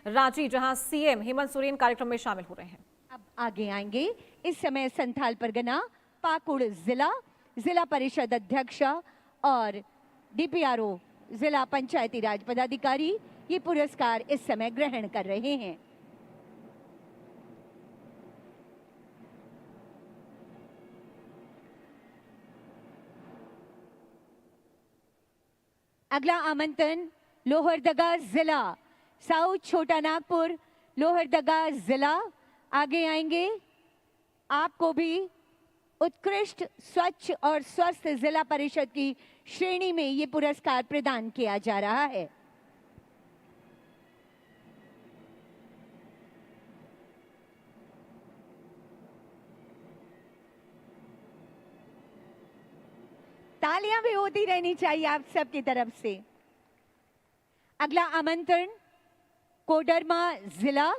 रांची, जहां सीएम हेमंत सोरेन कार्यक्रम में शामिल हो रहे हैं। अब आगे आएंगे इस समय संथाल परगना पाकुड़ जिला परिषद अध्यक्ष और डीपीआरओ जिला पंचायती राज पदाधिकारी ये पुरस्कार इस समय ग्रहण कर रहे हैं। अगला आमंत्रण लोहरदगा जिला साउथ छोटा नागपुर लोहरदगा जिला आगे आएंगे। आपको भी उत्कृष्ट स्वच्छ और स्वस्थ जिला परिषद की श्रेणी में ये पुरस्कार प्रदान किया जा रहा है। तालियां भी होती रहनी चाहिए आप सबकी तरफ से। अगला आमंत्रण कोडरमा जिला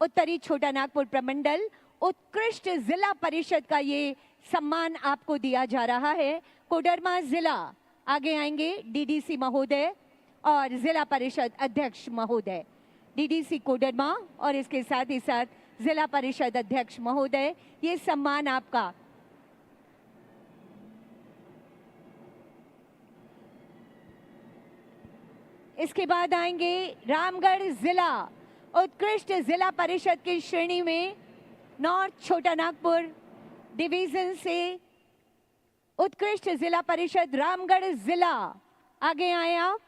उत्तरी छोटा नागपुर प्रमंडल उत्कृष्ट जिला परिषद का ये सम्मान आपको दिया जा रहा है। कोडरमा जिला आगे आएंगे डीडीसी महोदय और जिला परिषद अध्यक्ष महोदय। डीडीसी कोडरमा और इसके साथ ही साथ जिला परिषद अध्यक्ष महोदय, ये सम्मान आपका। इसके बाद आएंगे रामगढ़ जिला उत्कृष्ट जिला परिषद की श्रेणी में नॉर्थ छोटा नागपुर डिवीजन से उत्कृष्ट जिला परिषद रामगढ़ जिला। आगे आए आप।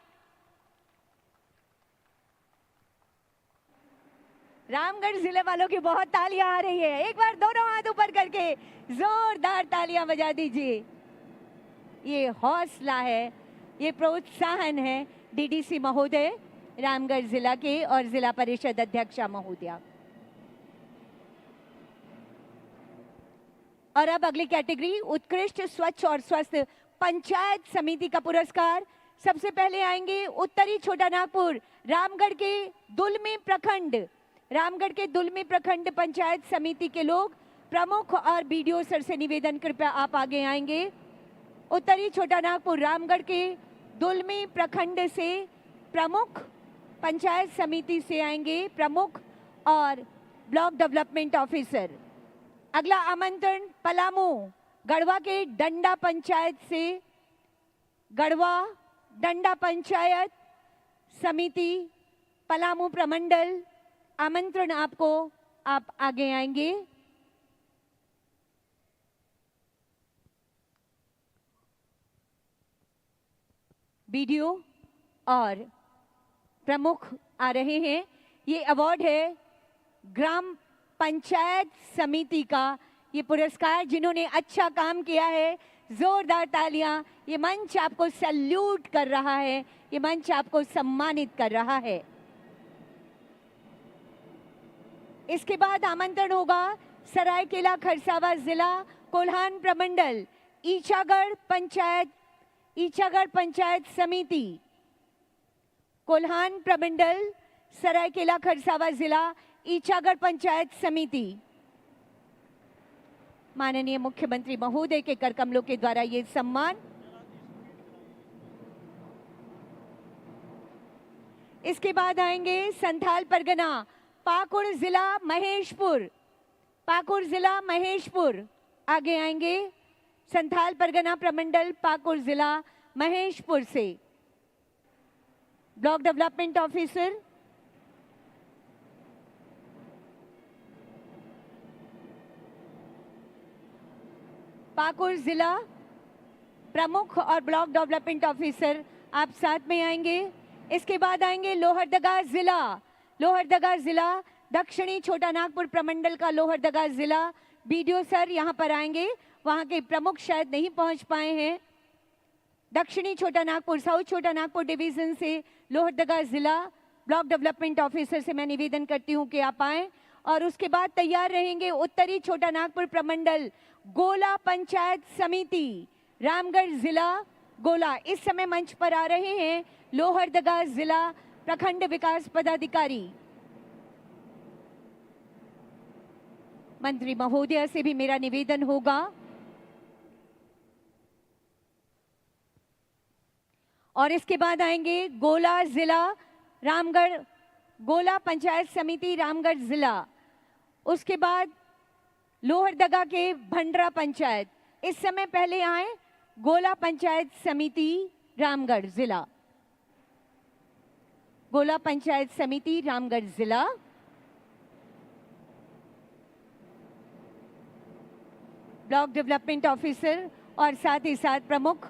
रामगढ़ जिले वालों की बहुत तालियां आ रही है। एक बार दोनों हाथ ऊपर करके जोरदार तालियां बजा दीजिए। ये हौसला है, ये प्रोत्साहन है डीडीसी महोदय रामगढ़ जिला के और जिला परिषद अध्यक्षा महोदया। और अब अगली कैटेगरी उत्कृष्ट स्वच्छ और स्वस्थ पंचायत समिति का पुरस्कार। सबसे पहले आएंगे उत्तरी छोटा नागपुर रामगढ़ के दुलमी प्रखंड पंचायत समिति के लोग प्रमुख और बीडीओ सर से निवेदन, कृपया आप आगे आएंगे। उत्तरी छोटा नागपुर रामगढ़ के दुलमी प्रखंड से प्रमुख पंचायत समिति से आएंगे प्रमुख और ब्लॉक डेवलपमेंट ऑफिसर। अगला आमंत्रण पलामू गढ़वा के डंडा पंचायत से गढ़वा डंडा पंचायत समिति पलामू प्रमंडल, आमंत्रण आपको, आप आगे आएंगे। बीडीओ और प्रमुख आ रहे हैं। ये अवार्ड है ग्राम पंचायत समिति का, ये पुरस्कार जिन्होंने अच्छा काम किया है। जोरदार तालियां। ये मंच आपको सैल्यूट कर रहा है, ये मंच आपको सम्मानित कर रहा है। इसके बाद आमंत्रण होगा सरायकेला खरसावा जिला कोल्हान प्रमंडल ईचागढ़ पंचायत समिति कोल्हान प्रमंडल सरायकेला खरसावा जिला ईचागढ़ पंचायत समिति। माननीय मुख्यमंत्री महोदय के कर कमलों के द्वारा ये सम्मान। इसके बाद आएंगे संथाल परगना पाकुड़ जिला महेशपुर। आगे आएंगे संथाल परगना प्रमंडल पाकुड़ जिला महेशपुर से ब्लॉक डेवलपमेंट ऑफिसर। पाकुड़ जिला प्रमुख और ब्लॉक डेवलपमेंट ऑफिसर आप साथ में आएंगे। इसके बाद आएंगे लोहरदगा जिला दक्षिणी छोटा नागपुर प्रमंडल का लोहरदगा जिला। बीडीओ सर यहां पर आएंगे, वहां के प्रमुख शायद नहीं पहुंच पाए हैं। दक्षिणी छोटा नागपुर साउथ छोटा नागपुर डिवीजन से लोहरदगा जिला ब्लॉक डेवलपमेंट ऑफिसर से मैं निवेदन करती हूं कि आप आए। और उसके बाद तैयार रहेंगे उत्तरी छोटा नागपुर प्रमंडल गोला पंचायत समिति रामगढ़ जिला गोला। इस समय मंच पर आ रहे हैं लोहरदगा जिला प्रखंड विकास पदाधिकारी। मंत्री महोदय से भी मेरा निवेदन होगा। और इसके बाद आएंगे गोला जिला रामगढ़ गोला पंचायत समिति रामगढ़ जिला, उसके बाद लोहरदगा के भंडरा पंचायत। इस समय पहले आए गोला पंचायत समिति रामगढ़ जिला, गोला पंचायत समिति रामगढ़ जिला। ब्लॉक डेवलपमेंट ऑफिसर और साथ ही साथ प्रमुख।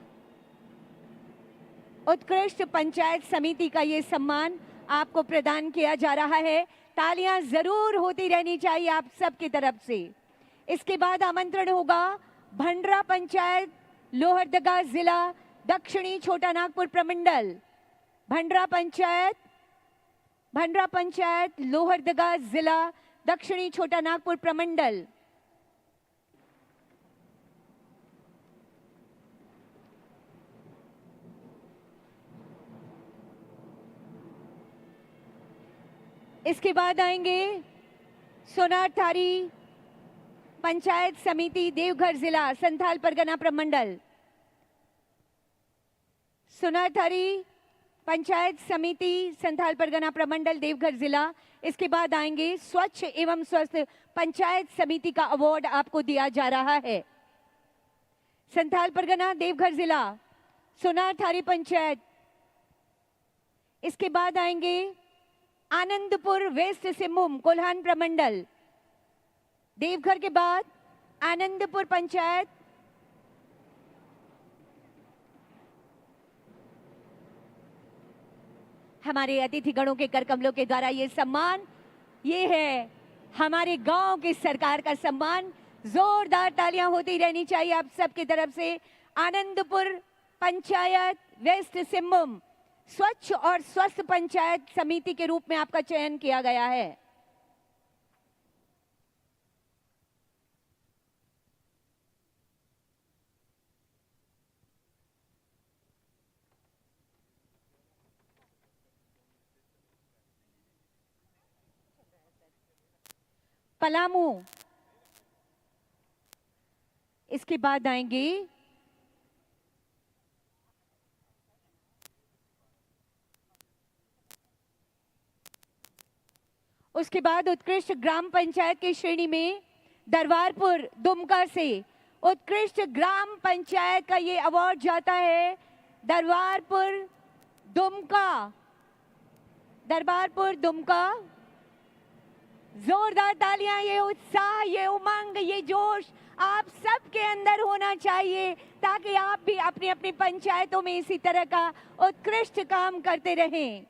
उत्कृष्ट पंचायत समिति का ये सम्मान आपको प्रदान किया जा रहा है। तालियां जरूर होती रहनी चाहिए आप सबकी तरफ से। इसके बाद आमंत्रण होगा भंडरा पंचायत लोहरदगा जिला दक्षिणी छोटा नागपुर प्रमंडल। भंडरा पंचायत लोहरदगा जिला दक्षिणी छोटा नागपुर प्रमंडल। इसके बाद आएंगे सोनारथारी पंचायत समिति देवघर जिला संथाल परगना प्रमंडल। सोनारथारी पंचायत समिति संथाल परगना प्रमंडल देवघर जिला। इसके बाद आएंगे स्वच्छ एवं स्वस्थ पंचायत समिति का अवार्ड आपको दिया जा रहा है। संथाल परगना देवघर जिला सोनारथारी पंचायत। इसके बाद आएंगे आनंदपुर वेस्ट सिंहभूम कोल्हान प्रमंडल। देवघर के बाद आनंदपुर पंचायत। हमारे अतिथिगणों के करकमलों के द्वारा ये सम्मान, ये है हमारे गांव की सरकार का सम्मान। जोरदार तालियां होती रहनी चाहिए आप सबकी तरफ से। आनंदपुर पंचायत वेस्ट सिंहभूम स्वच्छ और स्वस्थ पंचायत समिति के रूप में आपका चयन किया गया है। पलामू। इसके बाद आएंगे उसके बाद उत्कृष्ट ग्राम पंचायत की श्रेणी में दरबारपुर दुमका से उत्कृष्ट ग्राम पंचायत का ये अवार्ड जाता है। दरबारपुर दुमका। जोरदार तालियां, ये उत्साह, ये उमंग, ये जोश आप सबके अंदर होना चाहिए ताकि आप भी अपनी अपनी पंचायतों में इसी तरह का उत्कृष्ट काम करते रहें।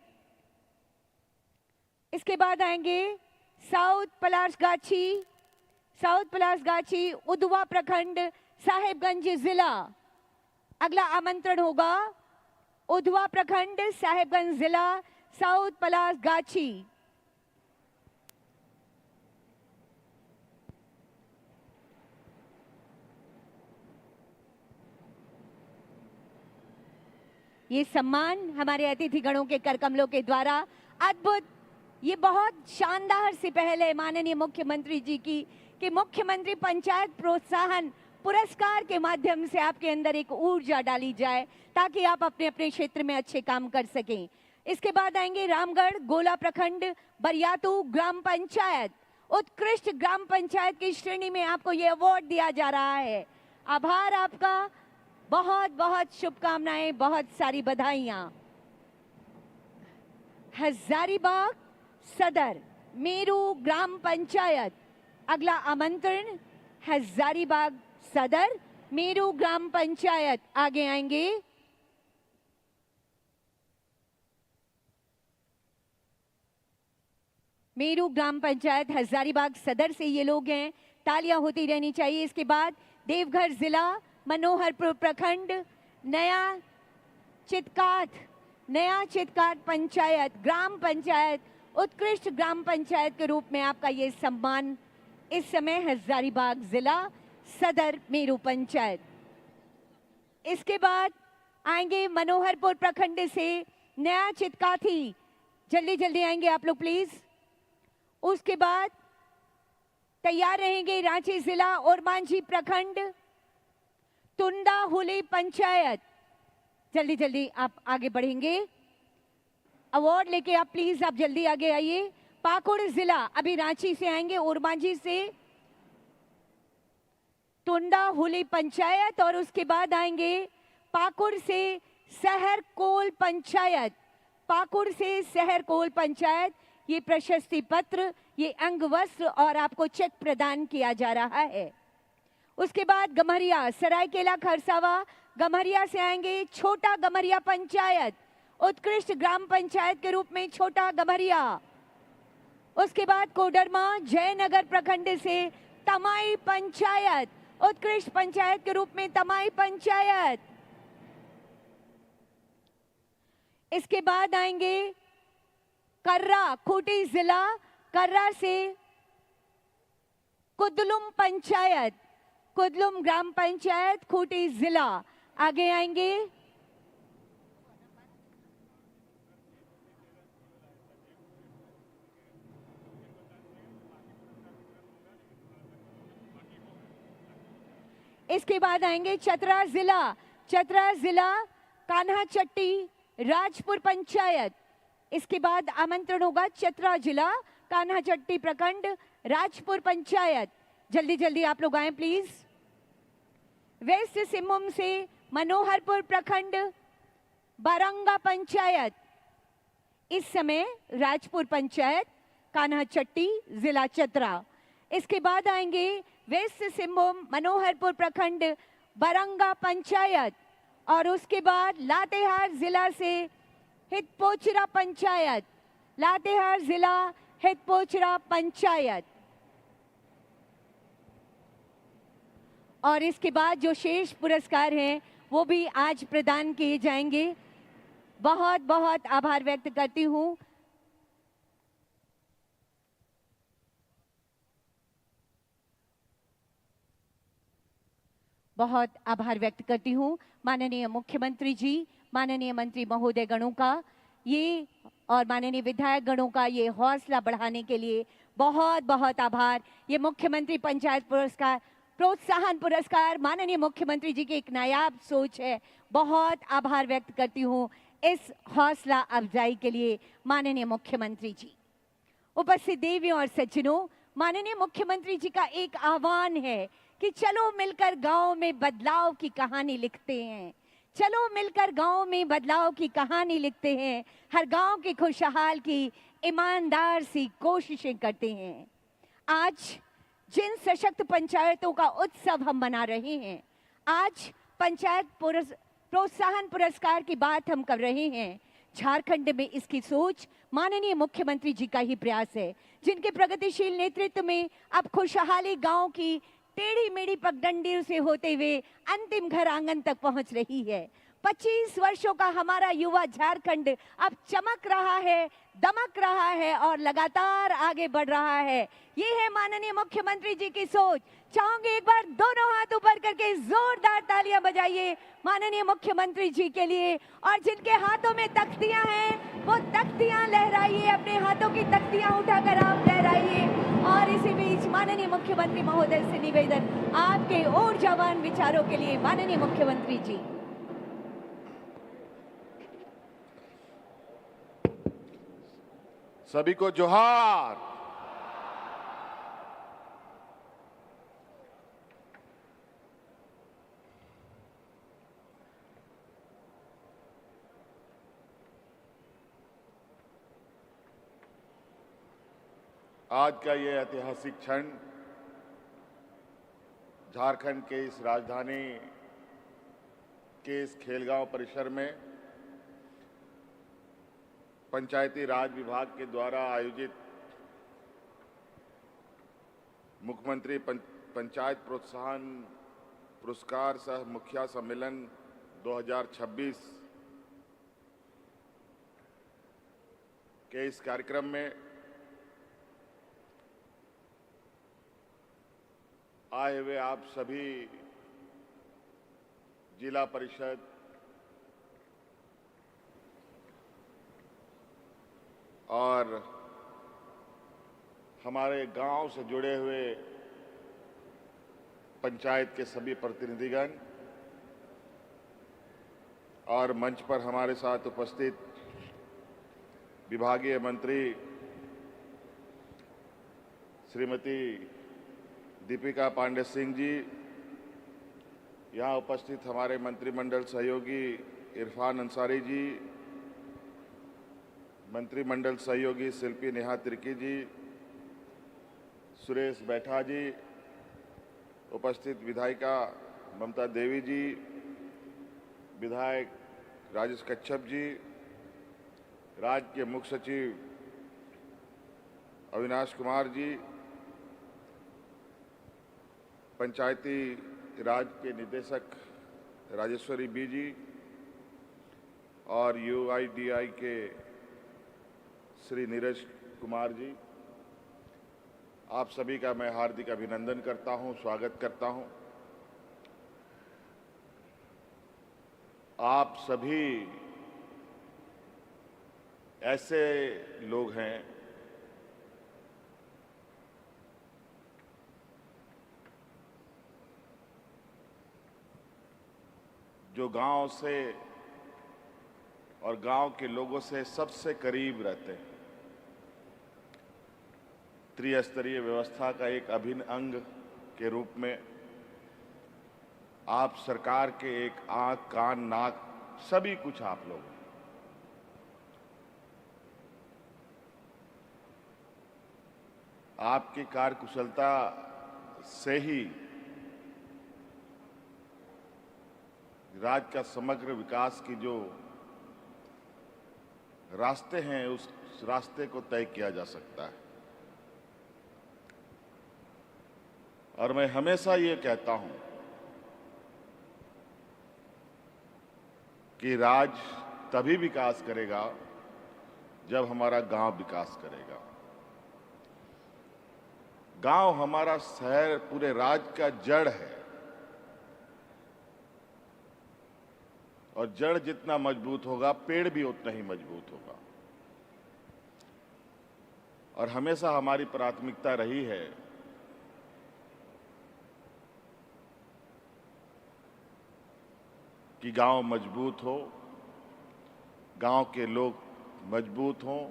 इसके बाद आएंगे साउथ पलासगाछी उधवा प्रखंड साहेबगंज जिला। अगला आमंत्रण होगा उधवा प्रखंड साहेबगंज जिला साउथ पलासगाछी। ये सम्मान हमारे अतिथिगणों के करकमलों के द्वारा अद्भुत, ये बहुत शानदार से पहले माननीय मुख्यमंत्री जी की कि मुख्यमंत्री पंचायत प्रोत्साहन पुरस्कार के माध्यम से आपके अंदर एक ऊर्जा डाली जाए ताकि आप अपने अपने क्षेत्र में अच्छे काम कर सकें। इसके बाद आएंगे रामगढ़ गोला प्रखंड बरियातू ग्राम पंचायत। उत्कृष्ट ग्राम पंचायत की श्रेणी में आपको ये अवार्ड दिया जा रहा है। आभार आपका, बहुत बहुत शुभकामनाएं, बहुत सारी बधाइयां। हजारीबाग सदर मेरू ग्राम पंचायत। अगला आमंत्रण हजारीबाग सदर मेरू ग्राम पंचायत। आगे आएंगे मेरू ग्राम पंचायत हजारीबाग सदर से ये लोग हैं। तालियां होती रहनी चाहिए। इसके बाद देवघर जिला मनोहरपुर प्रखंड नया चितकाट पंचायत ग्राम पंचायत उत्कृष्ट ग्राम पंचायत के रूप में आपका ये सम्मान इस समय हजारीबाग जिला सदर मेरू पंचायत। इसके बाद आएंगे मनोहरपुर प्रखंड से नया चितकाथी। जल्दी जल्दी आएंगे आप लोग प्लीज। उसके बाद तैयार रहेंगे रांची जिला और मांझी प्रखंड तुंडा हुली पंचायत। जल्दी जल्दी आप आगे बढ़ेंगे। अवार्ड लेके आप प्लीज आप जल्दी आगे आइए। पाकुड़ जिला अभी रांची से आएंगे, ओरमांझी से टुंडा हुली पंचायत, और उसके बाद आएंगे पाकुड़ से शहर कोल पंचायत। पाकुड़ से शहर कोल पंचायत, ये प्रशस्ति पत्र, ये अंग वस्त्र और आपको चेक प्रदान किया जा रहा है। उसके बाद गम्हरिया सरायकेला खरसावा, गम्हरिया से आएंगे छोटा गम्हरिया पंचायत, उत्कृष्ट ग्राम पंचायत के रूप में छोटा गम्हरिया। उसके बाद कोडरमा जयनगर प्रखंड से तमाई पंचायत, उत्कृष्ट पंचायत के रूप में तमाई पंचायत। इसके बाद आएंगे कर्रा खूंटी जिला, कर्रा से कुदलुम पंचायत, कुदलुम ग्राम पंचायत खूंटी जिला। आगे आएंगे इसके बाद आएंगे चतरा जिला, चतरा जिला कान्हा चट्टी राजपुर पंचायत। इसके बाद आमंत्रण होगा चतरा जिला कान्हा चट्टी प्रखंड राजपुर पंचायत। जल्दी जल्दी आप लोग आए प्लीज। वेस्ट सिंहभूम से मनोहरपुर प्रखंड बारंगा पंचायत, इस समय राजपुर पंचायत कान्हा चट्टी जिला चतरा। इसके बाद आएंगे वेस्ट सिंहभूम मनोहरपुर प्रखंड बारंगा पंचायत, और उसके बाद लातेहार जिला से हितपोचरा पंचायत, लातेहार जिला हितपोचरा पंचायत। और इसके बाद जो शेष पुरस्कार हैं वो भी आज प्रदान किए जाएंगे। बहुत बहुत आभार व्यक्त करती हूं। बहुत आभार व्यक्त करती हूं माननीय मुख्यमंत्री जी, माननीय मंत्री महोदय गणों का ये और माननीय विधायक गणों का ये हौसला बढ़ाने के लिए बहुत बहुत आभार। ये मुख्यमंत्री पंचायत पुरस्कार, प्रोत्साहन पुरस्कार माननीय मुख्यमंत्री जी की एक नायाब सोच है। बहुत आभार व्यक्त करती हूं इस हौसला अफजाई के लिए माननीय मुख्यमंत्री जी। उपस्थित देवियों और सज्जनों, माननीय मुख्यमंत्री जी का एक आह्वान है कि चलो मिलकर गांव में बदलाव की कहानी लिखते हैं, चलो मिलकर गांव में बदलाव की कहानी लिखते हैं, हर गांव की खुशहाल की ईमानदार सी कोशिशें करते हैं। आज जिन सशक्त पंचायतों का उत्सव हम मना रहे हैं, आज पंचायत प्रोत्साहन पुरस्कार की बात हम कर रहे हैं, झारखंड में इसकी सोच माननीय मुख्यमंत्री जी का ही प्रयास है, जिनके प्रगतिशील नेतृत्व में अब खुशहाली गांव की टेढ़ी मेढ़ी पगडंडी से होते हुए अंतिम घर आंगन तक पहुंच रही है। 25 वर्षों का हमारा युवा झारखंड अब चमक रहा है, दमक रहा है और लगातार आगे बढ़ रहा है। ये है माननीय मुख्यमंत्री जी की सोच। चाहूंगी एक बार दोनों हाथ ऊपर करके जोरदार तालियां बजाइए माननीय मुख्यमंत्री जी के लिए, और जिनके हाथों में तख्तियां हैं वो तख्तियां लहराइए, अपने हाथों की तख्तियां उठाकर आप लहराइए। और इसी बीच माननीय मुख्यमंत्री महोदय से निवेदन, आपके ऊर्जावान विचारों के लिए माननीय मुख्यमंत्री जी। सभी को जोहार। आज का ये ऐतिहासिक क्षण झारखंड के इस राजधानी के इस खेलगांव परिसर में पंचायती राज विभाग के द्वारा आयोजित मुख्यमंत्री पंचायत प्रोत्साहन पुरस्कार सह मुखिया सम्मेलन 2026 के इस कार्यक्रम में आए हुए आप सभी जिला परिषद, और हमारे गांव से जुड़े हुए पंचायत के सभी प्रतिनिधिगण और मंच पर हमारे साथ उपस्थित विभागीय मंत्री श्रीमती दीपिका पांडे सिंह जी, यहाँ उपस्थित हमारे मंत्रिमंडल सहयोगी इरफान अंसारी जी, मंत्रिमंडल सहयोगी शिल्पी नेहा तिर्की जी, सुरेश बैठा जी, उपस्थित विधायिका ममता देवी जी, विधायक राजेश कच्छप जी, राज्य के मुख्य सचिव अविनाश कुमार जी, पंचायती राज के निदेशक राजेश्वरी बी जी और यूआईडीआई के श्री नीरज कुमार जी, आप सभी का मैं हार्दिक अभिनंदन करता हूं, स्वागत करता हूं। आप सभी ऐसे लोग हैं जो गांव से और गांव के लोगों से सबसे करीब रहते हैं। त्रिस्तरीय व्यवस्था का एक अभिन्न अंग के रूप में आप सरकार के एक आंख, कान, नाक सभी कुछ आप लोग हैं। आपकी कार्यकुशलता से ही राज्य का समग्र विकास की जो रास्ते हैं उस रास्ते को तय किया जा सकता है। और मैं हमेशा ये कहता हूं कि राज्य तभी विकास करेगा जब हमारा गांव विकास करेगा। गांव हमारा शहर पूरे राज्य का जड़ है और जड़ जितना मजबूत होगा पेड़ भी उतना ही मजबूत होगा। और हमेशा हमारी प्राथमिकता रही है कि गांव मजबूत हो, गांव के लोग मजबूत हों,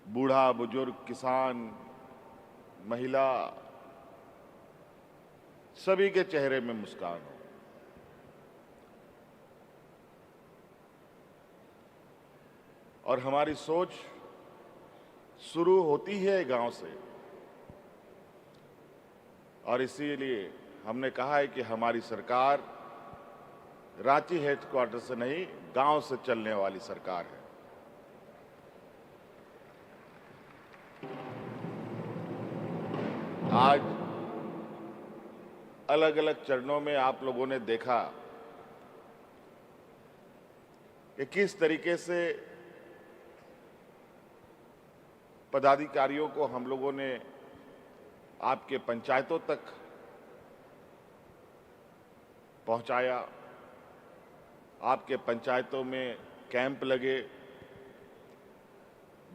बूढ़ा, बुजुर्ग, किसान, महिला सभी के चेहरे में मुस्कान हो। और हमारी सोच शुरू होती है गांव से और इसीलिए हमने कहा है कि हमारी सरकार रांची हेडक्वार्टर से नहीं गांव से चलने वाली सरकार है। आज अलग अलग चरणों में आप लोगों ने देखा कि किस तरीके से पदाधिकारियों को हम लोगों ने आपके पंचायतों तक पहुंचाया। आपके पंचायतों में कैंप लगे,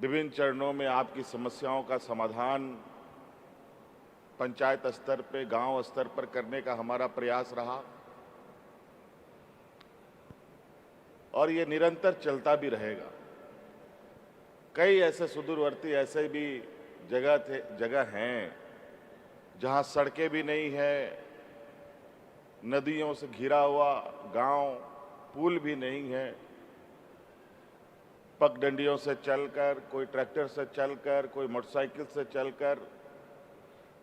विभिन्न चरणों में आपकी समस्याओं का समाधान पंचायत स्तर पे, गांव स्तर पर करने का हमारा प्रयास रहा और ये निरंतर चलता भी रहेगा। कई ऐसे सुदूरवर्ती ऐसे भी जगह हैं जहां सड़कें भी नहीं है, नदियों से घिरा हुआ गांव, पुल भी नहीं है। पगडंडियों से चलकर, कोई ट्रैक्टर से चलकर, कोई मोटरसाइकिल से चलकर,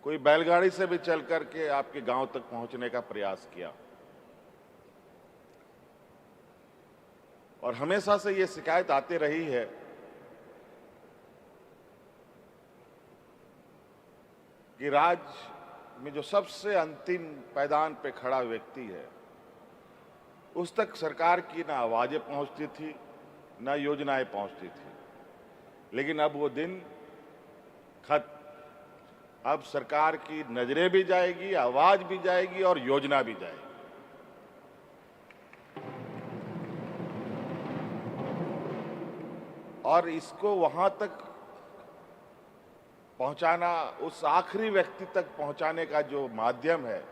कोई बैलगाड़ी से भी चलकर के आपके गांव तक पहुंचने का प्रयास किया। और हमेशा से ये शिकायत आती रही है कि राज्य में जो सबसे अंतिम पायदान पे खड़ा व्यक्ति है उस तक सरकार की ना आवाजें पहुंचती थी, ना योजनाएं पहुंचती थी। लेकिन अब वो दिन खत्म। अब सरकार की नजरें भी जाएगी, आवाज भी जाएगी और योजना भी जाएगी। और इसको वहां तक पहुंचाना, उस आखिरी व्यक्ति तक पहुंचाने का जो माध्यम है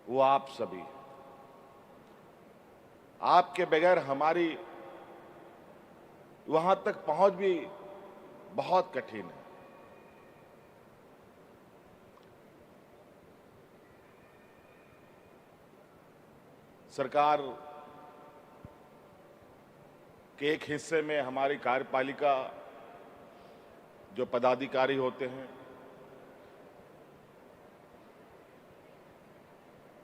वो आप सभी। आपके बगैर हमारी वहां तक पहुंच भी बहुत कठिन है। सरकार के एक हिस्से में हमारी कार्यपालिका जो पदाधिकारी होते हैं,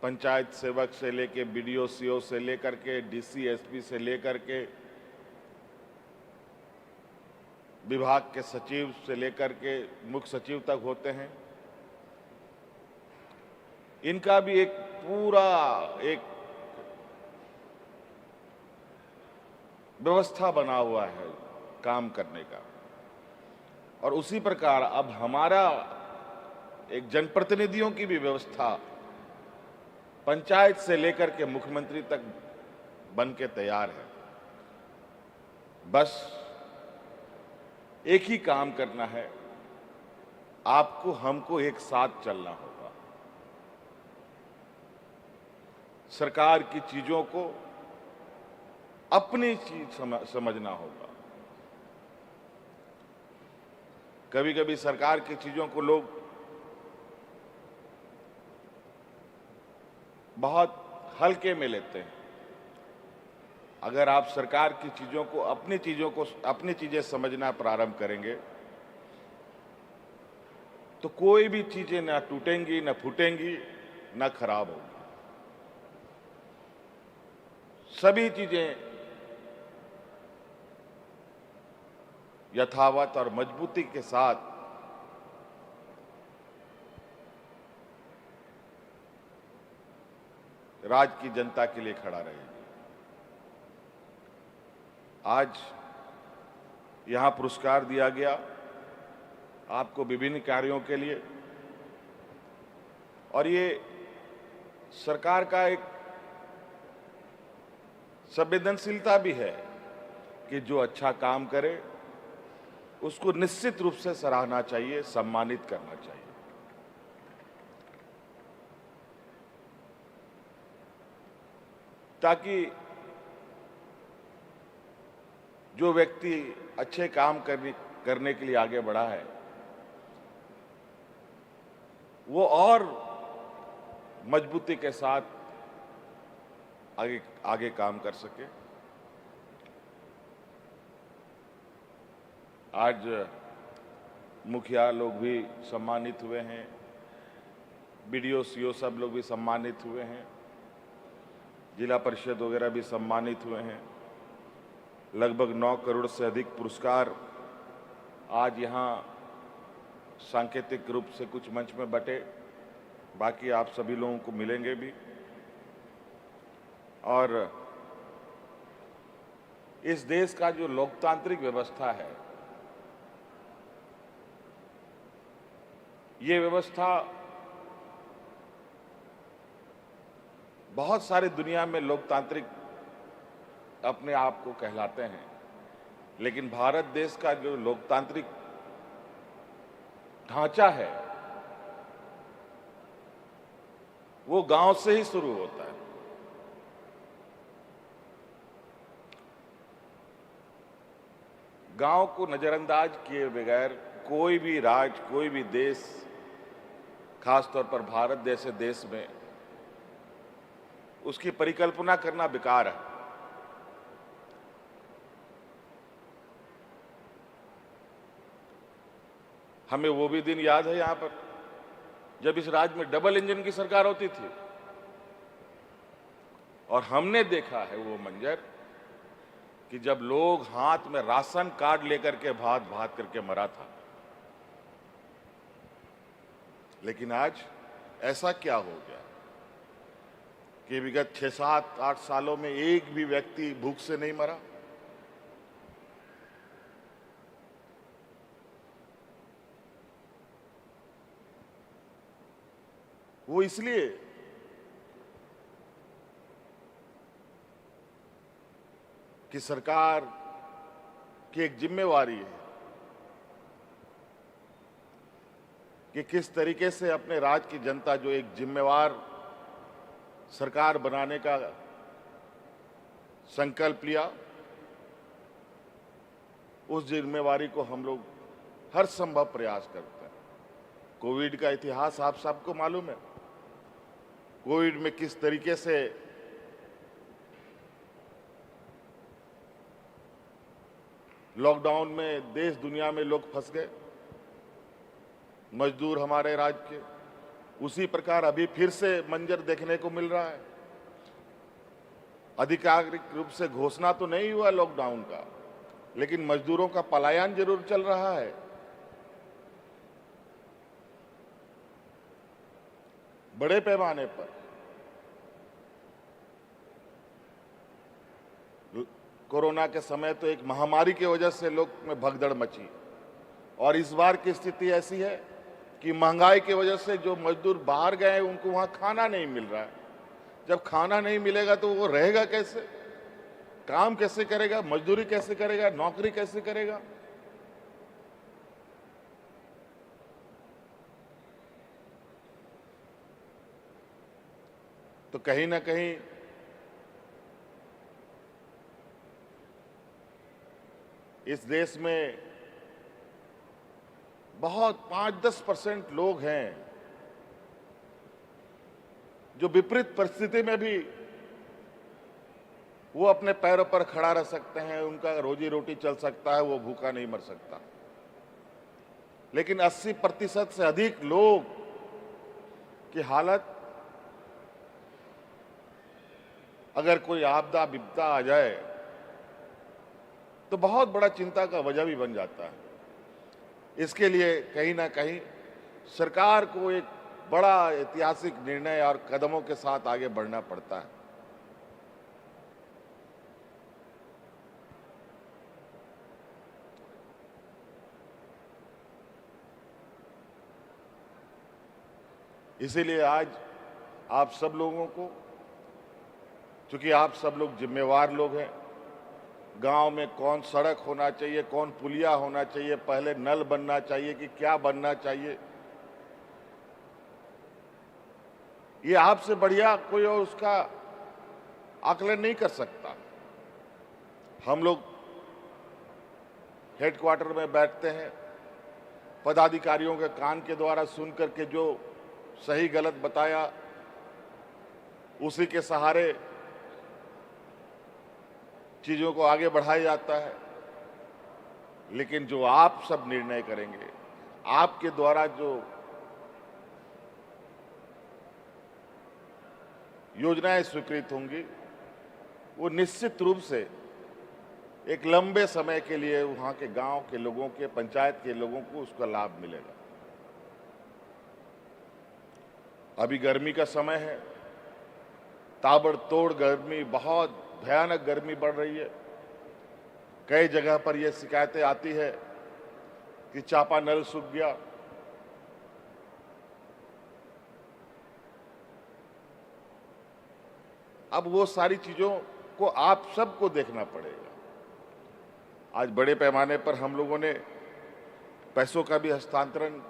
पंचायत सेवक से लेके बीडीओ सीओ से लेकर के डीसी एसपी से लेकर के विभाग के सचिव से लेकर के मुख्य सचिव तक होते हैं, इनका भी एक पूरा एक व्यवस्था बना हुआ है काम करने का। और उसी प्रकार अब हमारा एक जनप्रतिनिधियों की भी व्यवस्था पंचायत से लेकर के मुख्यमंत्री तक बन के तैयार है। बस एक ही काम करना है, आपको हमको एक साथ चलना होगा। सरकार की चीजों को अपनी चीज समझना होगा। कभी कभी सरकार की चीजों को लोग बहुत हल्के में लेते हैं। अगर आप सरकार की चीजों को अपनी चीजें समझना प्रारंभ करेंगे तो कोई भी चीजें ना टूटेंगी, ना फूटेंगी, ना खराब होंगी। सभी चीजें यथावत और मजबूती के साथ राज्य की जनता के लिए खड़ा रहेगी। आज यहां पुरस्कार दिया गया आपको विभिन्न कार्यों के लिए, और ये सरकार का एक संवेदनशीलता भी है कि जो अच्छा काम करे उसको निश्चित रूप से सराहना चाहिए, सम्मानित करना चाहिए। ताकि जो व्यक्ति अच्छे काम करने के लिए आगे बढ़ा है वो और मजबूती के साथ आगे काम कर सके। आज मुखिया लोग भी सम्मानित हुए हैं, बीडीओ सीओ सब लोग भी सम्मानित हुए हैं, जिला परिषद वगैरह भी सम्मानित हुए हैं। लगभग 9 करोड़ से अधिक पुरस्कार आज यहाँ सांकेतिक रूप से कुछ मंच में बटे, बाकी आप सभी लोगों को मिलेंगे भी। और इस देश का जो लोकतांत्रिक व्यवस्था है, ये व्यवस्था बहुत सारी दुनिया में लोकतांत्रिक अपने आप को कहलाते हैं, लेकिन भारत देश का जो लोकतांत्रिक ढांचा है वो गांव से ही शुरू होता है। गांव को नजरअंदाज किए बगैर कोई भी राज्य, कोई भी देश, खासतौर पर भारत जैसे देश में उसकी परिकल्पना करना बेकार है। हमें वो भी दिन याद है यहां पर जब इस राज्य में डबल इंजन की सरकार होती थी, और हमने देखा है वो मंजर कि जब लोग हाथ में राशन कार्ड लेकर के भाग भाग करके मरा था। लेकिन आज ऐसा क्या हो गया कि विगत 6, 7, 8 सालों में एक भी व्यक्ति भूख से नहीं मरा। वो इसलिए कि सरकार की एक जिम्मेवारी है कि किस तरीके से अपने राज्य की जनता जो एक जिम्मेवार सरकार बनाने का संकल्प लिया, उस जिम्मेवारी को हम लोग हर संभव प्रयास करते हैं। कोविड का इतिहास आप सबको मालूम है। कोविड में किस तरीके से लॉकडाउन में देश दुनिया में लोग फंस गए, मजदूर हमारे राज्य के। उसी प्रकार अभी फिर से मंजर देखने को मिल रहा है। आधिकारिक रूप से घोषणा तो नहीं हुआ लॉकडाउन का, लेकिन मजदूरों का पलायन जरूर चल रहा है। बड़े पैमाने पर कोरोना के समय तो एक महामारी की वजह से लोग में भगदड़ मची, और इस बार की स्थिति ऐसी है कि महंगाई की वजह से जो मजदूर बाहर गए उनको वहां खाना नहीं मिल रहा है। जब खाना नहीं मिलेगा तो वो रहेगा कैसे, काम कैसे करेगा, मजदूरी कैसे करेगा, नौकरी कैसे करेगा। तो कहीं ना कहीं इस देश में बहुत 5-10% लोग हैं जो विपरीत परिस्थिति में भी वो अपने पैरों पर खड़ा रह सकते हैं, उनका रोजी रोटी चल सकता है, वो भूखा नहीं मर सकता। लेकिन 80% से अधिक लोग की हालत, अगर कोई आपदा विपदा आ जाए तो बहुत बड़ा चिंता का वजह भी बन जाता है। इसके लिए कहीं ना कहीं सरकार को एक बड़ा ऐतिहासिक निर्णय और कदमों के साथ आगे बढ़ना पड़ता है। इसीलिए आज आप सब लोगों को, चूंकि आप सब लोग जिम्मेवार लोग हैं, गांव में कौन सड़क होना चाहिए, कौन पुलिया होना चाहिए, पहले नल बनना चाहिए कि क्या बनना चाहिए, ये आपसे बढ़िया कोई और उसका आकलन नहीं कर सकता। हम लोग हेडक्वार्टर में बैठते हैं, पदाधिकारियों के कान के द्वारा सुन करके जो सही गलत बताया उसी के सहारे चीजों को आगे बढ़ाया जाता है। लेकिन जो आप सब निर्णय करेंगे, आपके द्वारा जो योजनाएं स्वीकृत होंगी, वो निश्चित रूप से एक लंबे समय के लिए वहां के गांव के लोगों के, पंचायत के लोगों को उसका लाभ मिलेगा। अभी गर्मी का समय है, ताबड़तोड़ गर्मी, बहुत भयानक गर्मी बढ़ रही है। कई जगह पर यह शिकायतें आती है कि चापानल सूख गया। अब वो सारी चीजों को आप सबको देखना पड़ेगा। आज बड़े पैमाने पर हम लोगों ने पैसों का भी हस्तांतरण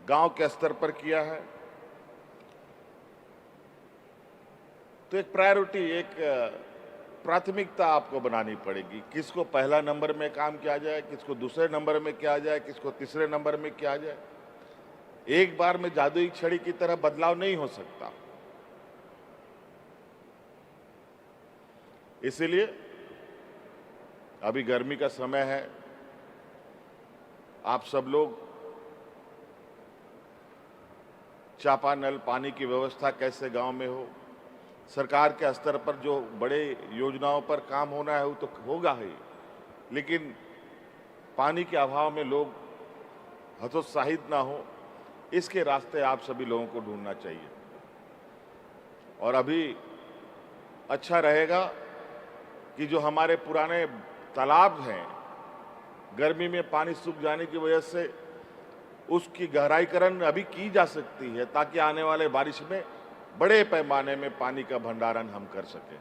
गांव के स्तर पर किया है। तो एक प्रायोरिटी, एक प्राथमिकता आपको बनानी पड़ेगी, किसको पहला नंबर में काम किया जाए, किसको दूसरे नंबर में किया जाए, किसको तीसरे नंबर में किया जाए। एक बार में जादुई छड़ी की तरह बदलाव नहीं हो सकता। इसीलिए अभी गर्मी का समय है, आप सब लोग चापानल, पानी की व्यवस्था कैसे गांव में हो, सरकार के स्तर पर जो बड़े योजनाओं पर काम होना है वो तो होगा ही, लेकिन पानी के अभाव में लोग हतोत्साहित ना हो, इसके रास्ते आप सभी लोगों को ढूंढना चाहिए। और अभी अच्छा रहेगा कि जो हमारे पुराने तालाब हैं, गर्मी में पानी सूख जाने की वजह से उसकी गहराईकरण अभी की जा सकती है, ताकि आने वाले बारिश में बड़े पैमाने में पानी का भंडारण हम कर सकें।